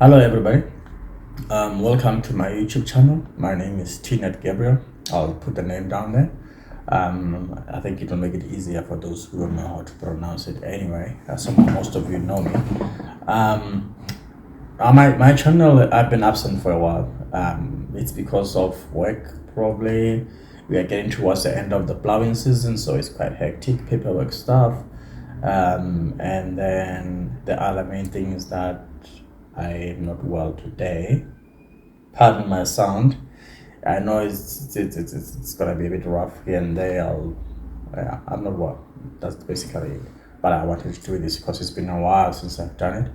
Hello, everybody. Welcome to my YouTube channel. My name is Tnet Gabriel. I'll put the name down there. I think it will make it easier for those who don't know how to pronounce it anyway. Most of you know me. Um, my channel, I've been absent for a while. It's because of work, probably. We are getting towards the end of the plowing season, so it's quite hectic, paperwork stuff. And then the other main thing is that I am not well today. Pardon my sound. I know it's gonna be a bit rough here and there. Yeah, I'm not well. That's basically it. But I wanted to do this because it's been a while since I've done it.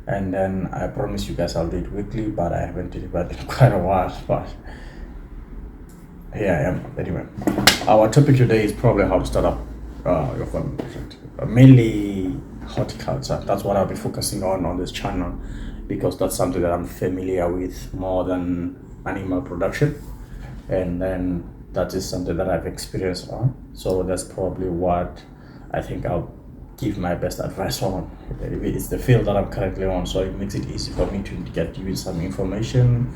And then I promise you guys I'll do it weekly, but I haven't did it in quite a while. But here I am. Anyway, our topic today is probably how to start up your farming project. Mainly horticulture. That's what I'll be focusing on this channel because that's something that I'm familiar with more than animal production, and then that is something that I've experienced on. So that's probably what I think I'll give my best advice on. It's the field that I'm currently on, so it makes it easy for me to get you some information.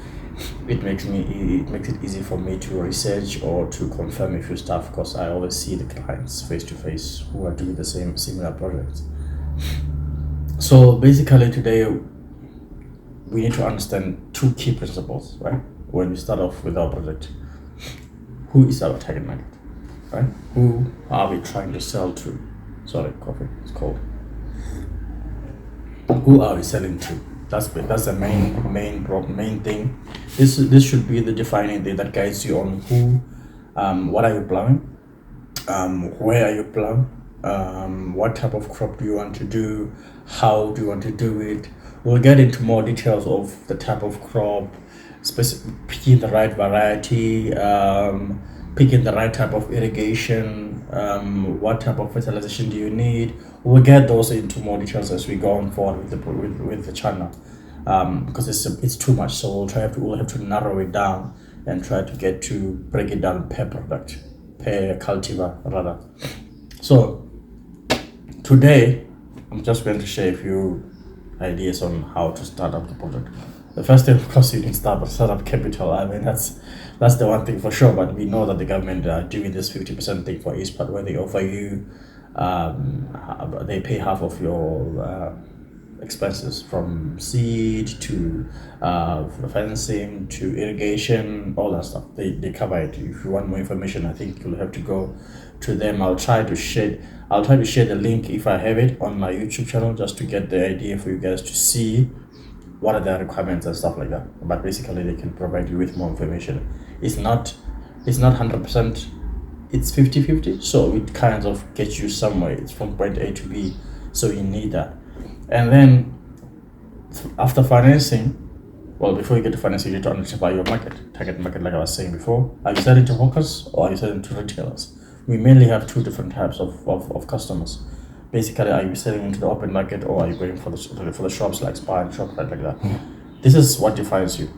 It makes it easy for me to research or to confirm a few stuff because I always see the clients face to face who are doing the same similar projects. So basically today we need to understand two key principles, right? When we start off with our project, who is our target market, right? Who are we trying to sell to? Sorry, coffee, it's cold. Who are we selling to? That's the main thing. This should be the defining thing that guides you on who, what are you plowing, where are you plowing, what type of crop do you want to do, how do you want to do it. We'll get into more details of the type of crop, picking the right variety, picking the right type of irrigation, what type of fertilization do you need. We'll get those into more details as we go on forward with the channel, because it's too much. So we'll have to narrow it down and try to get to break it down per product, per cultivar rather. So today I'm just going to share a few ideas on how to start up the project. The first thing, of course, you need startup capital. I mean, that's the one thing for sure. But we know that the government are doing this 50% thing for each part, where they offer you, they pay half of your expenses, from seed to fencing to irrigation, all that stuff. They cover it. If you want more information, I think you'll have to go to them. I'll try to share the link if I have it on my YouTube channel, just to get the idea for you guys to see what are the requirements and stuff like that. But basically they can provide you with more information. It's not 100%, it's 50-50, so it kind of gets you somewhere. It's from point A to B, so you need that. And then after financing, well, before you get to financing, you need to identify your target market, like I was saying before. Are you selling to hawkers or are you selling to retailers? We mainly have two different types of customers. Basically, are you selling into the open market or are you going for the shops like Spar and shop like that? This is what defines you.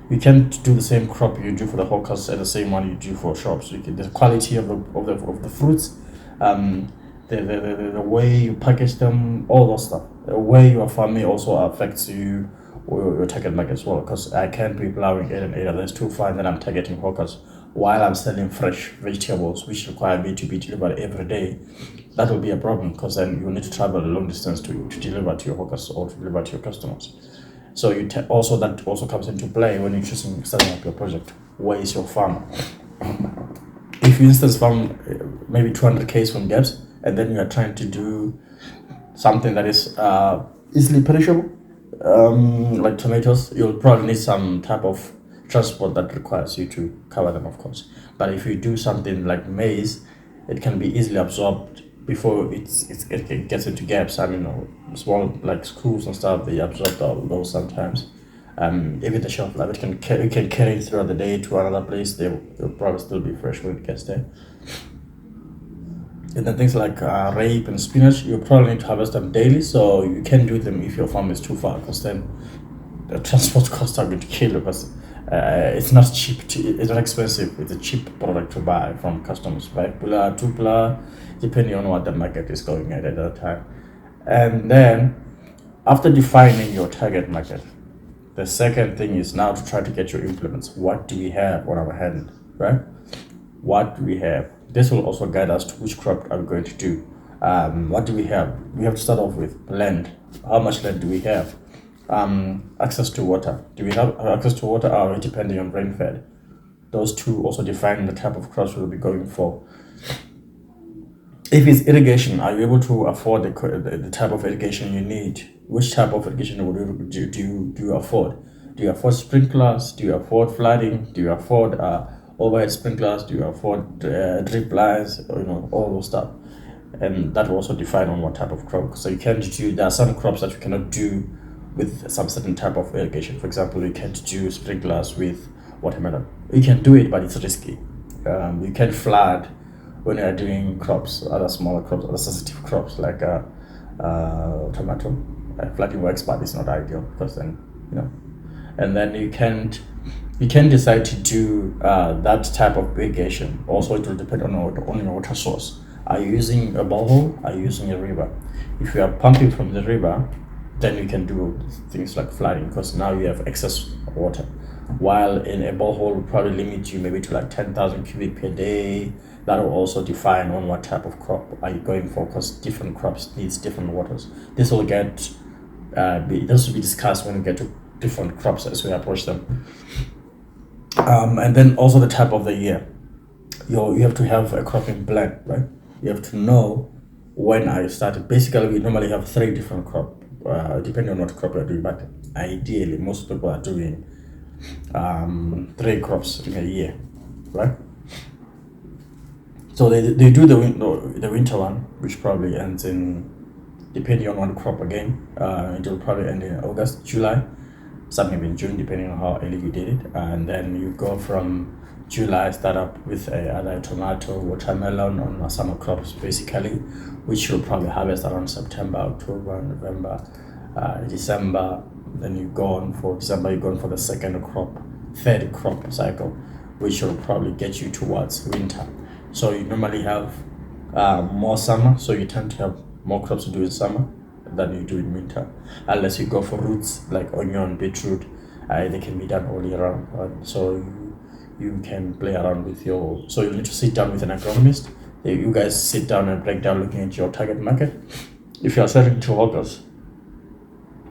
You can't do the same crop you do for the hawkers and the same one you do for shops. The quality of the fruits, the way you package them, all those stuff. The way you are farming also affects you or your target market as well. Because I can't be plowing 8 and 8 that's too far, and then I'm targeting hawkers while I'm selling fresh vegetables, which require me to be delivered every day. That will be a problem because then you need to travel a long distance to deliver to your hawkers or to deliver to your customers. So that also comes into play when you're choosing starting up your project. Where is your farm? If you instance farm maybe 200 k's from gaps, and then you are trying to do something that is easily perishable, like tomatoes, you'll probably need some type of transport that requires you to cover them, of course. But if you do something like maize, it can be easily absorbed before it gets into gaps. I mean, small like screws and stuff, they absorb all those sometimes. Even the shelf life, it can carry it throughout the day to another place. They'll probably still be fresh when it gets there. And then things like rape and spinach, you probably need to harvest them daily, so you can do them if your farm is too far, because then the transport costs are going to kill you, because it's not cheap. It's not expensive. It's a cheap product to buy from customers, right? Pula, 2 pula, depending on what the market is going at that time. And then After defining your target market, the second thing is now to try to get your implements. What do we have on our hand, right? What do we have? This will also guide us to which crop are we going to do. What do we have? We have to start off with land. How much land do we have? Access to water. Do we have access to water? Are we depending on rainfed? Those two also define the type of crops we'll be going for. If it's irrigation, are you able to afford the type of irrigation you need? Which type of irrigation do you afford? Do you afford sprinklers? Do you afford flooding? Do you afford overhead sprinklers? Do you afford drip lines? All those stuff. And that will also define on what type of crop. So you can't do, there are some crops that you cannot do with some certain type of irrigation. For example, you can't do sprinklers with watermelon. You can do it, but it's risky. You can flood when you are doing crops, other smaller crops, other sensitive crops like tomato. Flooding works, but it's not ideal because then and then you can decide to do that type of irrigation. Also, it will depend on your water source. Are you using a borehole? Are you using a river? If you are pumping from the river, then you can do things like flooding because now you have excess water. While in a borehole will probably limit you maybe to like 10,000 cubic per day. That will also define on what type of crop are you going for because different crops needs different waters. This will this will be discussed when we get to different crops as we approach them. And then also the type of the year. You have to have a cropping plan, right? You have to know when I started. Basically, we normally have 3 different crops, depending on what crop you're doing. But ideally, most people are doing 3 crops in a year, right? So they do the winter one, which probably ends in, depending on one crop again, it will probably end in August, July, something in June, depending on how early you did it. And then you go from July, start up with either tomato, watermelon on summer crops, basically, which you'll probably harvest around September, October, November, December. Then you go on for December, you go on for the third crop cycle, which will probably get you towards winter. So you normally have more summer, so you tend to have more crops to do in summer than you do in winter, unless you go for roots like onion, beetroot. They can be done all year round. So you can play around with so you need to sit down with an agronomist. You guys sit down and break down looking at your target market. If you are selling to hawkers,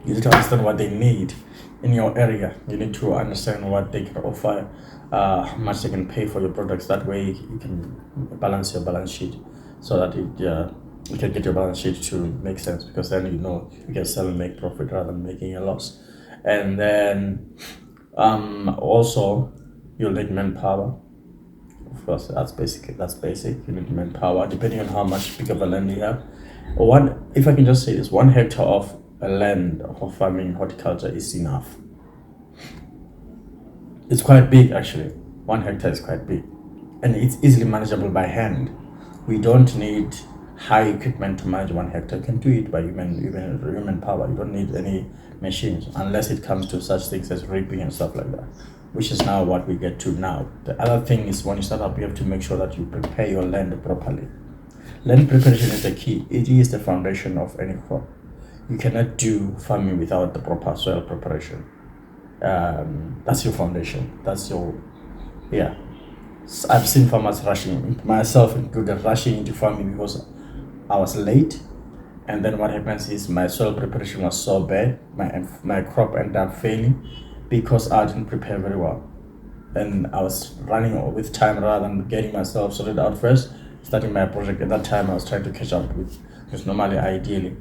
you need to understand what they need in your area. You need to understand what they can offer, how much they can pay for your products. That way you can balance your balance sheet so that you can get your balance sheet to make sense, because then you can sell and make profit rather than making a loss. And then also you'll need manpower. Of course, that's basic. You need manpower depending on how much big of a land you have. If I can just say this, 1 hectare of a land for farming horticulture is enough. It's quite big actually. 1 hectare is quite big, and it's easily manageable by hand. We don't need high equipment to manage 1 hectare. You can do it by human power. You don't need any machines unless it comes to such things as reaping and stuff like that, which is now what we get to now. The other thing is, when you start up, you have to make sure that you prepare your land properly. Land preparation is the key. It is the foundation of any crop. You cannot do farming without the proper soil preparation. That's your foundation. I've seen farmers rushing, myself included, rushing into farming because I was late. And then what happens is my soil preparation was so bad, my crop ended up failing because I didn't prepare very well. And I was running with time rather than getting myself sorted out first. Starting my project at that time, I was trying to catch up with, because normally, ideally,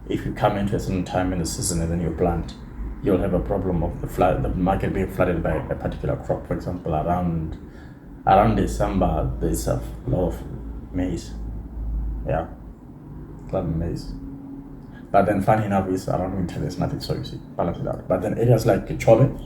if you come into a certain time in the season and then you plant, you'll have a problem of the market being flooded by a particular crop. For example, around December, there's a lot of maize. Yeah, a lot of maize. But then funny enough is around winter there's nothing, so you see, balance it out. But then areas like Chobe,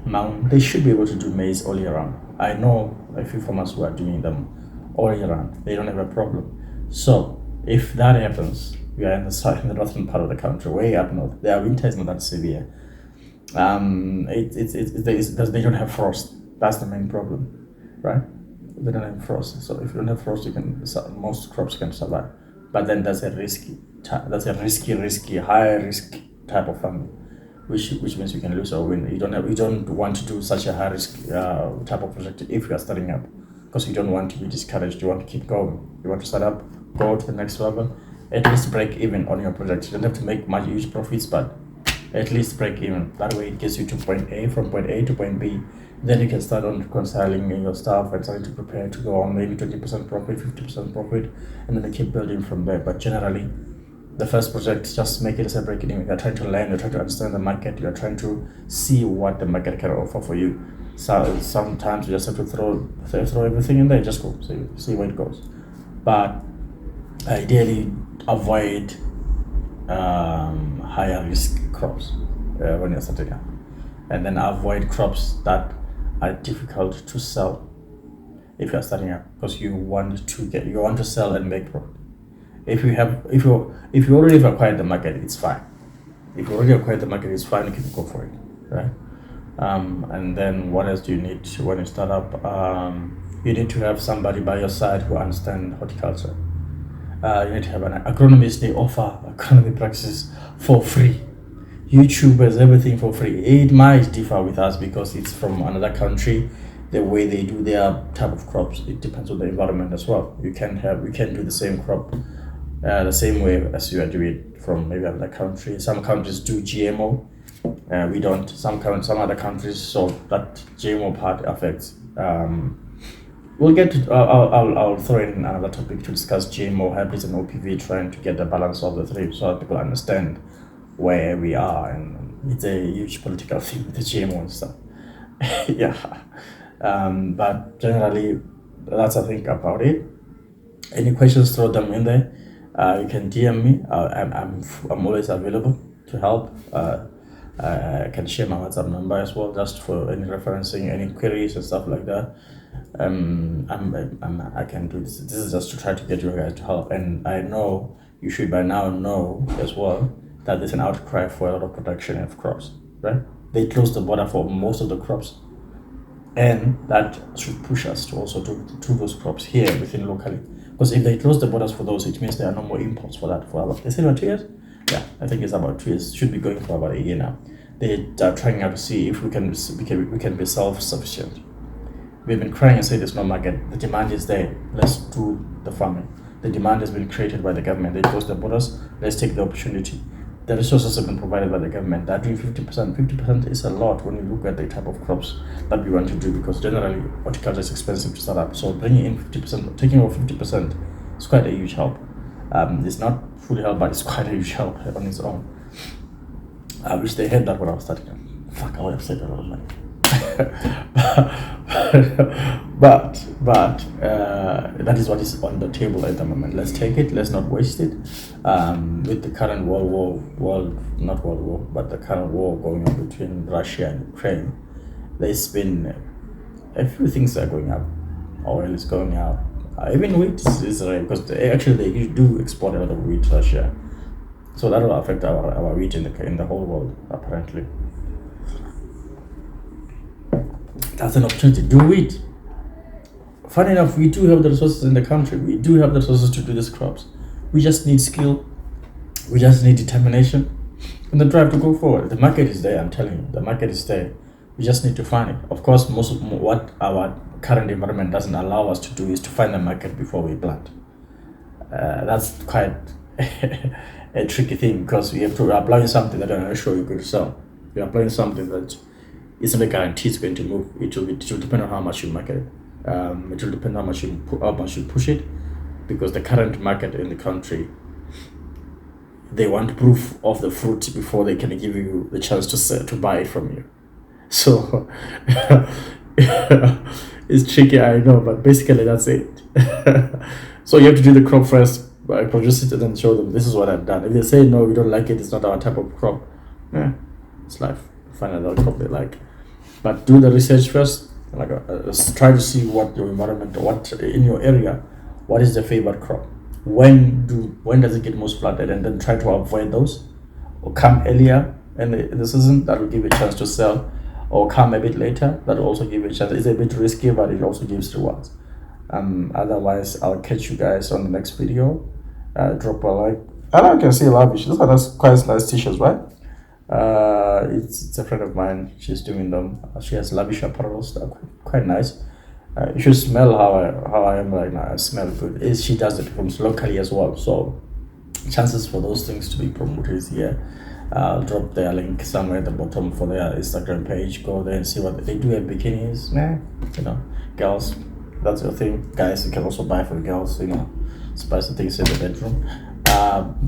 Mount, they should be able to do maize all year round. I know a few farmers who are doing them all year round. They don't have a problem. So if that happens, we are in the northern part of the country, way up north. Their winter is not that severe. They don't have frost. That's the main problem, right? They don't have frost. So if you don't have frost, most crops can survive. But then that's a risky, high risk type of farming, which means you can lose or win. You don't want to do such a high risk type of project if you are starting up, because you don't want to be discouraged. You want to keep going. You want to start up, go to the next level, at least break even on your project. You don't have to make much huge profits, but at least break even. That way it gets you to point A, from point A to point B. Then you can start on reconciling your stuff and starting to prepare to go on maybe 20% profit, 50% profit, and then you keep building from there. But generally, the first project, just make it as a break even. You're trying to learn, you're trying to understand the market, you're trying to see what the market can offer for you. So sometimes you just have to throw everything in there, just go, see where it goes. But ideally, avoid higher risk crops when you're starting up, and then avoid crops that are difficult to sell if you're starting up, because you want to sell and make profit. If you already have acquired the market, it's fine. If you already acquired the market, it's fine. You can go for it, right? And then what else do you need when you start up? You need to have somebody by your side who understands horticulture. You need to have an agronomist. They offer agronomy practices for free. YouTube has everything for free. It might differ with us because it's from another country. The way they do their type of crops, it depends on the environment as well. We can do the same crop the same way as you are doing from maybe another country. Some countries do GMO. We don't. Some other countries, so that GMO part affects. We'll get to, I'll throw in another topic to discuss GMO, hybrids, and OPV, trying to get the balance of the three so that people understand where we are. And it's a huge political thing with the GMO and stuff. Yeah. But generally, that's I think about it. Any questions, throw them in there. You can DM me. I'm always available to help. I can share my WhatsApp number as well, just for any referencing, any queries and stuff like that. I can do this. This is just to try to get you guys to help. And I know you should by now know as well that there's an outcry for a lot of production of crops, right? They closed the border for most of the crops, and that should push us to also do those crops here within locally. Because if they close the borders for those, it means there are no more imports for that for about, they say about 2 years. Yeah, I think it's about 2 years. Should be going for about a year now. They are trying out to see if we can be self-sufficient. We've been crying and saying there's no market. The demand is there. Let's do the farming. The demand has been created by the government. They close the borders. Let's take the opportunity. The resources have been provided by the government. They're doing 50%. 50% is a lot when you look at the type of crops that we want to do, because generally horticulture is expensive to start up. So bringing in 50%, taking over 50% is quite a huge help. It's not fully help, but it's quite a huge help on its own. I wish they had that when I was starting up. Fuck, I would have saved a lot of money. but that is what is on the table at the moment. Let's take it. Let's not waste it. With the current the current war going on between Russia and Ukraine, there's been a few things that are going up. Oil is going up. Even wheat is because they do export a lot of wheat to Russia, so that will affect our wheat in the whole world apparently. That's an opportunity. Do wheat. Funny enough, we do have the resources in the country. We do have the resources to do these crops. We just need skill. We just need determination and the drive to go forward. The market is there. I'm telling you, the market is there. We just need to find it. Of course, most of what our current environment doesn't allow us to do is to find the market before we plant. That's quite a tricky thing, because we have to apply something that I'm not sure you could sell. You're applying something that isn't a guarantee it's going to move. It will depend on how much you market it. It will depend on how much you push it, because the current market in the country, they want proof of the fruit before they can give you the chance to buy it from you. So it's tricky, I know, but basically that's it. So you have to do the crop first, produce it, and then show them this is what I've done. If they say no, we don't like it, it's not our type of crop, it's life. Find another crop they like. But do the research first. Try to see what your environment, what in your area, what is the favored crop. When does it get most flooded, and then try to avoid those, or come earlier in the season. That will give you a chance to sell, or come a bit later. That will also give you a chance. It's a bit risky, but it also gives rewards. Otherwise, I'll catch you guys on the next video. Drop a like. I can see lavish. That's quite nice t-shirts, right? It's a friend of mine. She's doing them. She has lavish apparels. They're quite nice. You should smell how I am right now. I smell good. She does the perfumes locally as well. So chances for those things to be promoted is here. I'll drop their link somewhere at the bottom for their Instagram page. Go there and see what they do at bikinis. Girls, that's your thing. Guys, you can also buy for girls, spicy things in the bedroom.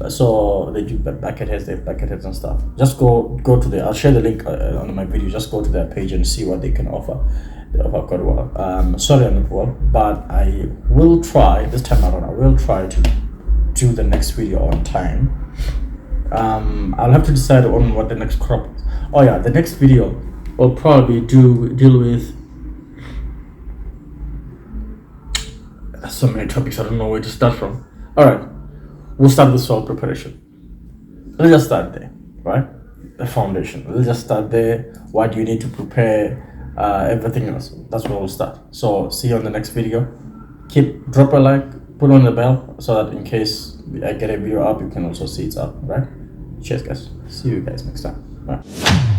So they do bucket heads, they have bucket heads and stuff. Just go to I'll share the link on my video. Just go to their page and see what they can offer. They offer quite well. Sorry I'm not well, but I will try this time around. I will try to do the next video on time. I'll have to decide on what the next crop is. Oh yeah, the next video will probably deal with so many topics. I don't know where to start from. All right, we'll start with soil preparation. Let's just start there, right? The foundation. Let's just start there. What do you need to prepare? Everything else. That's where we'll start. So see you on the next video. Drop a like, put on the bell so that in case I get a video up, you can also see it's up, right? Cheers, guys. See you guys next time. Bye.